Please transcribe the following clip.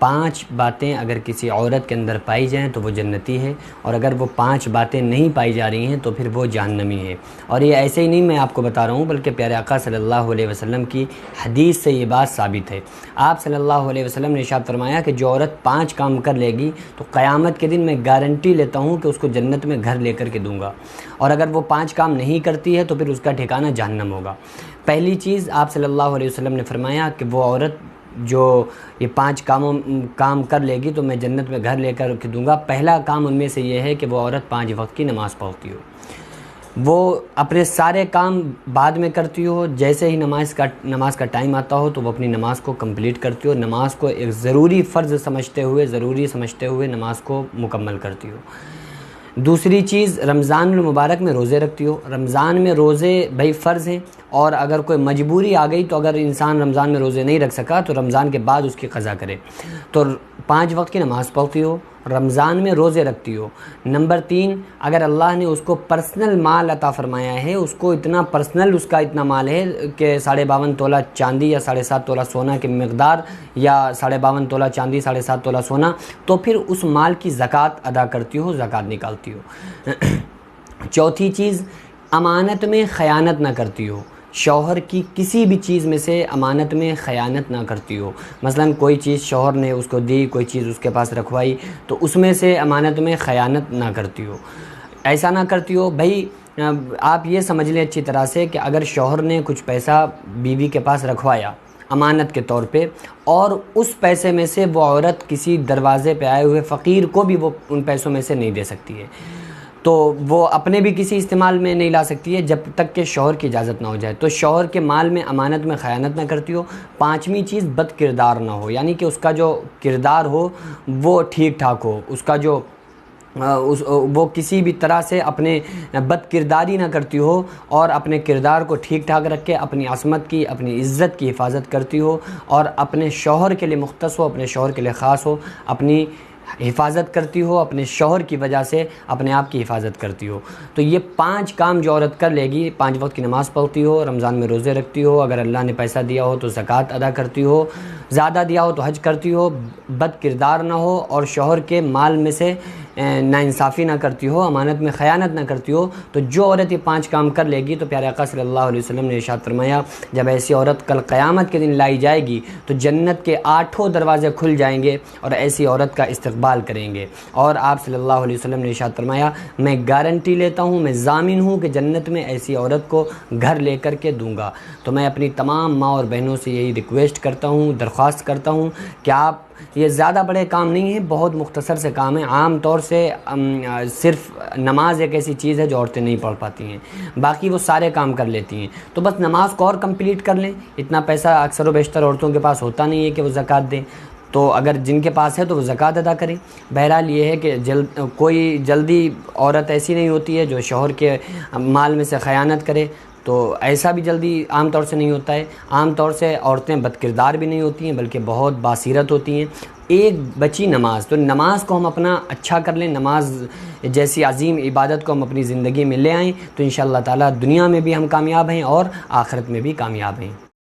5 باتیں اگر کسی عورت کے اندر پائی جائیں تو وہ جنتی ہے، اور اگر وہ 5 باتیں نہیں پائی جا رہی ہیں تو پھر وہ جہنمی ہے۔ اور یہ ایسے ہی نہیں میں آپ کو بتا رہا ہوں، بلکہ پیارے آقا صلی اللہ علیہ وسلم کی حدیث سے یہ بات ثابت ہے۔ آپ صلی اللہ علیہ وسلم نے ارشاد فرمایا کہ جو عورت 5 کام کر لے گی تو قیامت کے دن میں گارنٹی لیتا ہوں کہ اس کو جنت میں گھر لے کر کے دوں گا، اور اگر وہ 5 کام نہیں کرتی ہے تو پھر اس کا ٹھکانہ جہنم ہوگا۔ پہلی چیز آپ صلی اللہ علیہ وسلم نے فرمایا کہ وہ عورت جو یہ 5 کام کر لے گی تو میں جنت میں گھر لے کر کے دوں گا۔ پہلا کام ان میں سے یہ ہے کہ وہ عورت 5 وقت کی نماز پڑھتی ہو، وہ اپنے سارے کام بعد میں کرتی ہو، جیسے ہی نماز کا ٹائم آتا ہو تو وہ اپنی نماز کو کمپلیٹ کرتی ہو، نماز کو ایک ضروری فرض سمجھتے ہوئے نماز کو مکمل کرتی ہو۔ دوسری چیز، رمضان المبارک میں روزے رکھتی ہو۔ رمضان میں روزے بھائی فرض ہیں، اور اگر کوئی مجبوری آ گئی تو اگر انسان رمضان میں روزے نہیں رکھ سکا تو رمضان کے بعد اس کی قضا کرے۔ تو 5 وقت کی نماز پڑھتی ہو، رمضان میں روزے رکھتی ہو۔ نمبر 3، اگر اللہ نے اس کو پرسنل مال عطا فرمایا ہے، اس کو اتنا پرسنل اس کا اتنا مال ہے کہ 52.5 تولہ چاندی یا 7.5 تولہ سونا کی مقدار، یا 52.5 تولہ چاندی 7.5 تولہ سونا، تو پھر اس مال کی زکوٰۃ ادا کرتی ہو، زکوٰۃ نکالتی ہو۔ چوتھی چیز، امانت میں خیانت نہ کرتی ہو، شوہر کی کسی بھی چیز میں سے امانت میں خیانت نہ کرتی ہو۔ مثلا کوئی چیز شوہر نے اس کو دی، کوئی چیز اس کے پاس رکھوائی، تو اس میں سے امانت میں خیانت نہ کرتی ہو۔ ایسا نہ کرتی ہو بھائی، آپ یہ سمجھ لیں اچھی طرح سے کہ اگر شوہر نے کچھ پیسہ بیوی کے پاس رکھوایا امانت کے طور پہ، اور اس پیسے میں سے وہ عورت کسی دروازے پہ آئے ہوئے فقیر کو بھی وہ ان پیسوں میں سے نہیں دے سکتی ہے، تو وہ اپنے بھی کسی استعمال میں نہیں لا سکتی ہے جب تک کہ شوہر کی اجازت نہ ہو جائے۔ تو شوہر کے مال میں امانت میں خیانت نہ کرتی ہو۔ 5ویں چیز، بد کردار نہ ہو، یعنی کہ اس کا جو کردار ہو وہ ٹھیک ٹھاک ہو، اس کا جو وہ کسی بھی طرح سے اپنے بد کرداری نہ کرتی ہو، اور اپنے کردار کو ٹھیک ٹھاک رکھ کے اپنی عصمت کی، اپنی عزت کی حفاظت کرتی ہو، اور اپنے شوہر کے لیے مختص ہو، اپنے شوہر کے لیے خاص ہو، اپنی حفاظت کرتی ہو، اپنے شوہر کی وجہ سے اپنے آپ کی حفاظت کرتی ہو۔ تو یہ 5 کام جو عورت کر لے گی، 5 وقت کی نماز پڑھتی ہو، رمضان میں روزے رکھتی ہو، اگر اللہ نے پیسہ دیا ہو تو زکوٰۃ ادا کرتی ہو، زیادہ دیا ہو تو حج کرتی ہو، بد کردار نہ ہو، اور شوہر کے مال میں سے ناانصافی نہ کرتی ہو، امانت میں خیانت نہ کرتی ہو، تو جو عورت یہ 5 کام کر لے گی تو پیارے آقا صلی اللہ علیہ وسلم نے ارشاد فرمایا، جب ایسی عورت کل قیامت کے دن لائی جائے گی تو جنت کے 8 دروازے کھل جائیں گے اور ایسی عورت کا استقبال کریں گے۔ اور آپ صلی اللہ علیہ وسلم نے ارشاد فرمایا، میں گارنٹی لیتا ہوں، میں ضامن ہوں کہ جنت میں ایسی عورت کو گھر لے کر کے دوں گا۔ تو میں اپنی تمام ماں اور بہنوں سے یہی ریکویسٹ کرتا ہوں، درخواست کرتا ہوں کہ آپ، یہ زیادہ بڑے کام نہیں ہیں، بہت مختصر سے کام ہیں۔ عام طور سے صرف نماز ایک ایسی چیز ہے جو عورتیں نہیں پڑھ پاتی ہیں، باقی وہ سارے کام کر لیتی ہیں، تو بس نماز کو اور کمپلیٹ کر لیں۔ اتنا پیسہ اکثر و بیشتر عورتوں کے پاس ہوتا نہیں ہے کہ وہ زکوٰۃ دیں، تو اگر جن کے پاس ہے تو وہ زکوٰۃ ادا کریں۔ بہرحال یہ ہے کہ کوئی جلدی عورت ایسی نہیں ہوتی ہے جو شوہر کے مال میں سے خیانت کرے، تو ایسا بھی جلدی عام طور سے نہیں ہوتا ہے۔ عام طور سے عورتیں بد کردار بھی نہیں ہوتی ہیں، بلکہ بہت باصیرت ہوتی ہیں۔ ایک بچی نماز، تو نماز کو ہم اپنا اچھا کر لیں، نماز جیسی عظیم عبادت کو ہم اپنی زندگی میں لے آئیں، تو انشاءاللہ تعالیٰ دنیا میں بھی ہم کامیاب ہیں اور آخرت میں بھی کامیاب ہیں۔